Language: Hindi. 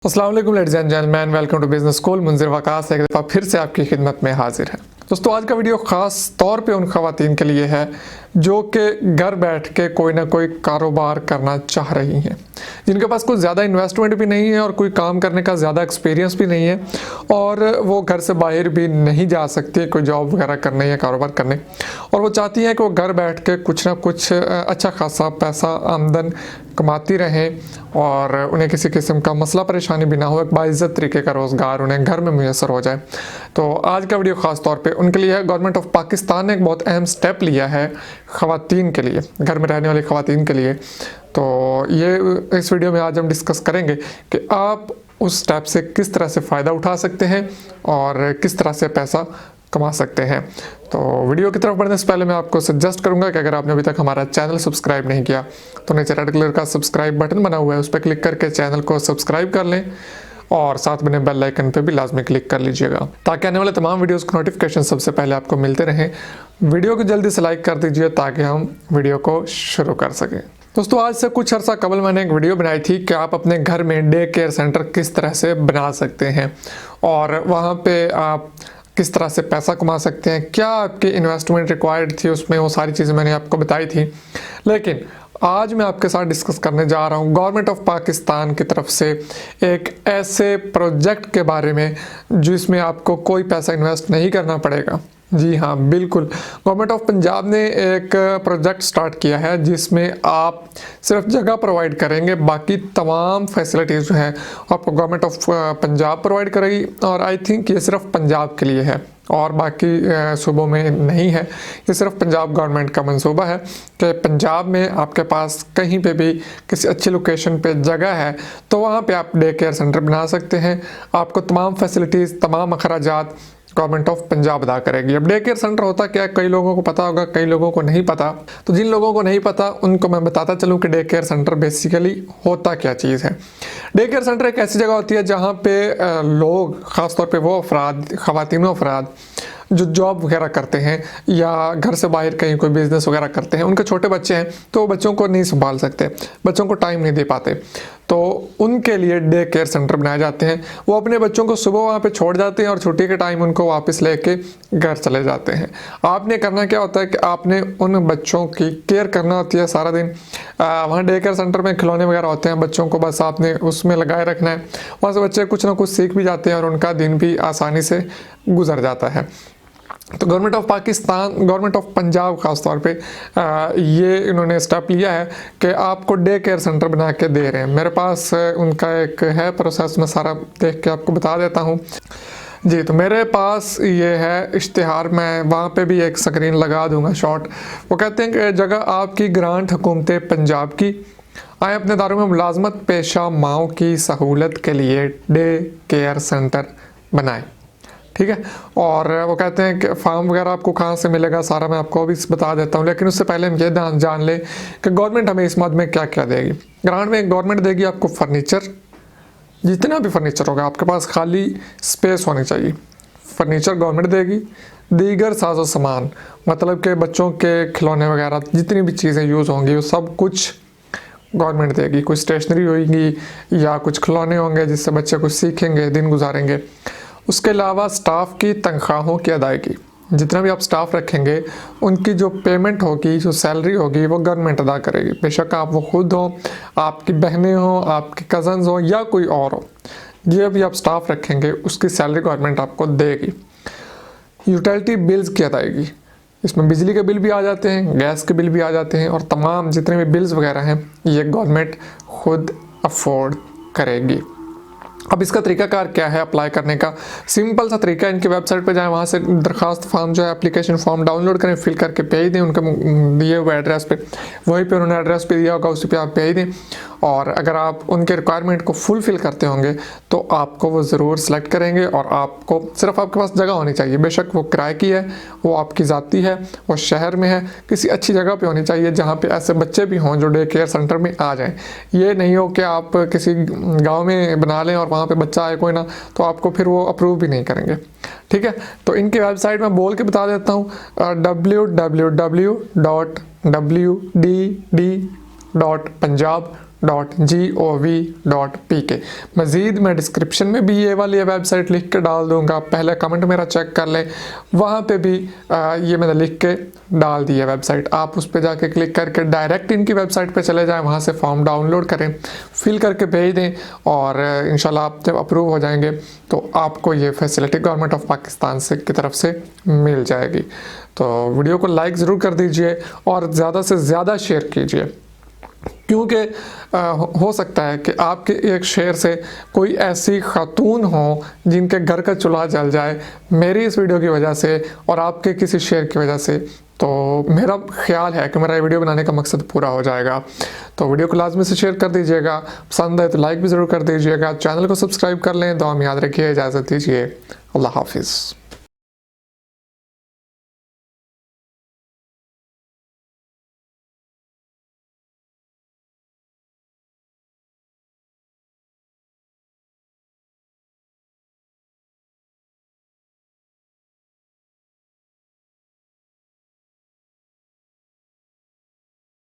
अस्सलाम वालेकुम ladies and gentleman, welcome to business school. Munzir Waqas एक दफ़ा फिर से आपकी खिदमत में हाजिर है। दोस्तों, आज का वीडियो ख़ास तौर पे उन ख़वातीन के लिए है जो कि घर बैठ के कोई ना कोई कारोबार करना चाह रही हैं, जिनके पास कुछ ज़्यादा इन्वेस्टमेंट भी नहीं है और कोई काम करने का ज़्यादा एक्सपीरियंस भी नहीं है और वो घर से बाहर भी नहीं जा सकती कोई जॉब वगैरह करने या कारोबार करने, और वो चाहती हैं कि वो घर बैठ के कुछ ना कुछ अच्छा खासा पैसा आमदन कमाती रहें और उन्हें किसी किस्म का मसला परेशानी भी ना हो, एक बाइज़्ज़त तरीके का रोज़गार उन्हें घर में मुयसर हो जाए। तो आज का वीडियो ख़ास तौर पे उनके लिए है। गवर्नमेंट ऑफ पाकिस्तान ने एक बहुत अहम स्टेप लिया है ख़वातीन के लिए, घर में रहने वाली ख़वातीन के लिए। तो ये इस वीडियो में आज हम डिस्कस करेंगे कि आप उस स्टेप से किस तरह से फ़ायदा उठा सकते हैं और किस तरह से पैसा कमा सकते हैं। तो वीडियो की तरफ बढ़ने से पहले मैं आपको सजेस्ट करूंगा कि अगर आपने अभी तक हमारा चैनल सब्सक्राइब नहीं किया तो नीचे रेड कलर का सब्सक्राइब बटन बना हुआ है, उस पर क्लिक करके चैनल को सब्सक्राइब कर लें और साथ बने बेल आइकन पे भी लाजमी क्लिक कर लीजिएगा ताकि आने वाले तमाम वीडियोस के नोटिफिकेशन सबसे पहले आपको मिलते रहें। वीडियो को जल्दी से लाइक कर दीजिए ताकि हम वीडियो को शुरू कर सकें। दोस्तों, आज से कुछ अर्सा कबल मैंने एक वीडियो बनाई थी कि आप अपने घर में डे केयर सेंटर किस तरह से बना सकते हैं और वहाँ पे आप किस तरह से पैसा कमा सकते हैं, क्या आपकी इन्वेस्टमेंट रिक्वायर्ड थी उसमें, वो सारी चीज़ें मैंने आपको बताई थी। लेकिन आज मैं आपके साथ डिस्कस करने जा रहा हूँ गवर्नमेंट ऑफ पाकिस्तान की तरफ से एक ऐसे प्रोजेक्ट के बारे में जिसमें आपको कोई पैसा इन्वेस्ट नहीं करना पड़ेगा। जी हाँ, बिल्कुल। गवर्नमेंट ऑफ पंजाब ने एक प्रोजेक्ट स्टार्ट किया है जिसमें आप सिर्फ जगह प्रोवाइड करेंगे, बाकी तमाम फैसिलिटीज़ जो हैं आपको गवर्नमेंट ऑफ पंजाब प्रोवाइड करेगी। और आई थिंक ये सिर्फ पंजाब के लिए है और बाकी सूबों में नहीं है। ये सिर्फ पंजाब गवर्नमेंट का मंसूबा है कि पंजाब में आपके पास कहीं पे भी किसी अच्छी लोकेशन पे जगह है तो वहाँ पे आप डे केयर सेंटर बना सकते हैं। आपको तमाम फैसिलिटीज़, तमाम अखराजात गवर्नमेंट ऑफ पंजाब अदा करेगी। अब डे केयर सेंटर होता क्या है, कई लोगों को पता होगा, कई लोगों को नहीं पता। तो जिन लोगों को नहीं पता उनको मैं बताता चलूँ कि डे केयर सेंटर बेसिकली होता क्या चीज़ है। डे केयर सेंटर एक ऐसी जगह होती है जहाँ पे लोग, ख़ासतौर पे वो अफराद, ख़वातीन अफराद जो जॉब वगैरह करते हैं या घर से बाहर कहीं कोई बिज़नेस वगैरह करते हैं, उनके छोटे बच्चे हैं तो बच्चों को नहीं संभाल सकते, बच्चों को टाइम नहीं दे पाते, तो उनके लिए डे केयर सेंटर बनाए जाते हैं। वो अपने बच्चों को सुबह वहाँ पे छोड़ जाते हैं और छुट्टी के टाइम उनको वापस लेके घर चले जाते हैं। आपने करना क्या होता है कि आपने उन बच्चों की केयर करना होती है सारा दिन। वहाँ डे केयर सेंटर में खिलौने वगैरह होते हैं, बच्चों को बस आपने उसमें लगाए रखना है। वहाँ से बच्चे कुछ ना कुछ सीख भी जाते हैं और उनका दिन भी आसानी से गुजर जाता है। तो government of Pakistan, government of Punjab ख़ास तौर पे ये इन्होंने स्टेप लिया है कि आपको डे केयर सेंटर बना के दे रहे हैं। मेरे पास उनका एक है प्रोसेस, मैं सारा देख के आपको बता देता हूँ। जी, तो मेरे पास ये है इश्तिहार, मैं वहाँ पे भी एक स्क्रीन लगा दूँगा शॉर्ट। वो कहते हैं कि जगह आपकी ग्रांट हुकूमत पंजाब की, आए अपने दारों में मुलाजमत पेशा माओं की सहूलत के लिए डे केयर सेंटर बनाएं। ठीक है। और वो कहते हैं कि फार्म वगैरह आपको कहाँ से मिलेगा सारा मैं आपको अभी बता देता हूँ, लेकिन उससे पहले हम ये जान लें कि गवर्नमेंट हमें इस मद में क्या क्या देगी। ग्रांट में गवर्नमेंट देगी आपको फर्नीचर, जितना भी फर्नीचर होगा, आपके पास खाली स्पेस होनी चाहिए, फर्नीचर गवर्नमेंट देगी। दीगर साजो सामान, मतलब कि बच्चों के खिलौने वगैरह जितनी भी चीज़ें यूज़ होंगी वो सब कुछ गवर्नमेंट देगी। कुछ स्टेशनरी होगी या कुछ खिलौने होंगे जिससे बच्चे कुछ सीखेंगे, दिन गुजारेंगे। उसके अलावा स्टाफ की तनख्वाहों की अदायगी, जितना भी आप स्टाफ रखेंगे उनकी जो पेमेंट होगी, जो सैलरी होगी वो गवर्नमेंट अदा करेगी। बेशक आप वो खुद हो, आपकी बहनें हो, आपके कज़न्स हो या कोई और हो, जो भी आप स्टाफ रखेंगे उसकी सैलरी गवर्नमेंट आपको देगी। यूटिलिटी बिल्स की अदायगी, इसमें बिजली के बिल भी आ जाते हैं, गैस के बिल भी आ जाते हैं और तमाम जितने भी बिल्स वगैरह हैं ये गवर्नमेंट खुद अफोर्ड करेगी। अब इसका तरीकाकार क्या है अप्लाई करने का? सिंपल सा तरीका है, इनकी वेबसाइट पे जाएं, वहाँ से दरखास्त फॉर्म जो है, एप्लीकेशन फॉर्म डाउनलोड करें, फिल करके भेज दें उनके दिए हुए एड्रेस पे। वहीं पे उन्होंने एड्रेस पे दिया होगा, उसी पे आप भेज दें। और अगर आप उनके रिक्वायरमेंट को फुलफिल करते होंगे तो आपको वो ज़रूर सेलेक्ट करेंगे और आपको सिर्फ आपके पास जगह होनी चाहिए। बेशक वो किराए की है, वो आपकी ज़ाती है, वो शहर में है, किसी अच्छी जगह पे होनी चाहिए जहाँ पे ऐसे बच्चे भी हों जो डे केयर सेंटर में आ जाएं। ये नहीं हो कि आप किसी गाँव में बना लें और वहाँ पे बच्चा आए कोई ना, तो आपको फिर वो अप्रूव भी नहीं करेंगे। ठीक है, तो इनकी वेबसाइट में बोल के बता देता हूँ, www.wdd.punjab www.gov.pk। मज़ीद मैं डिस्क्रिप्शन में भी ये वाली वेबसाइट लिख के डाल दूंगा, पहले कमेंट मेरा चेक कर लें, वहाँ पे भी ये मैंने लिख के डाल दी है वेबसाइट। आप उस पर जाके क्लिक करके डायरेक्ट इनकी वेबसाइट पे चले जाएं, वहाँ से फॉर्म डाउनलोड करें, फिल करके भेज दें और इंशाल्लाह आप जब अप्रूव हो जाएंगे तो आपको ये फैसिलिटी गवर्नमेंट ऑफ पाकिस्तान से की तरफ से मिल जाएगी। तो वीडियो को लाइक ज़रूर कर दीजिए और ज़्यादा से ज़्यादा शेयर कीजिए, क्योंकि हो सकता है कि आपके एक शेयर से कोई ऐसी खातून हो जिनके घर का चूल्हा जल जाए मेरी इस वीडियो की वजह से और आपके किसी शेयर की वजह से। तो मेरा ख्याल है कि मेरा ये वीडियो बनाने का मकसद पूरा हो जाएगा। तो वीडियो को लाजमी से शेयर कर दीजिएगा, पसंद है तो लाइक भी ज़रूर कर दीजिएगा, चैनल को सब्सक्राइब कर लें। दुआ में याद रखिए, इजाज़त दीजिए, अल्लाह हाफिज़।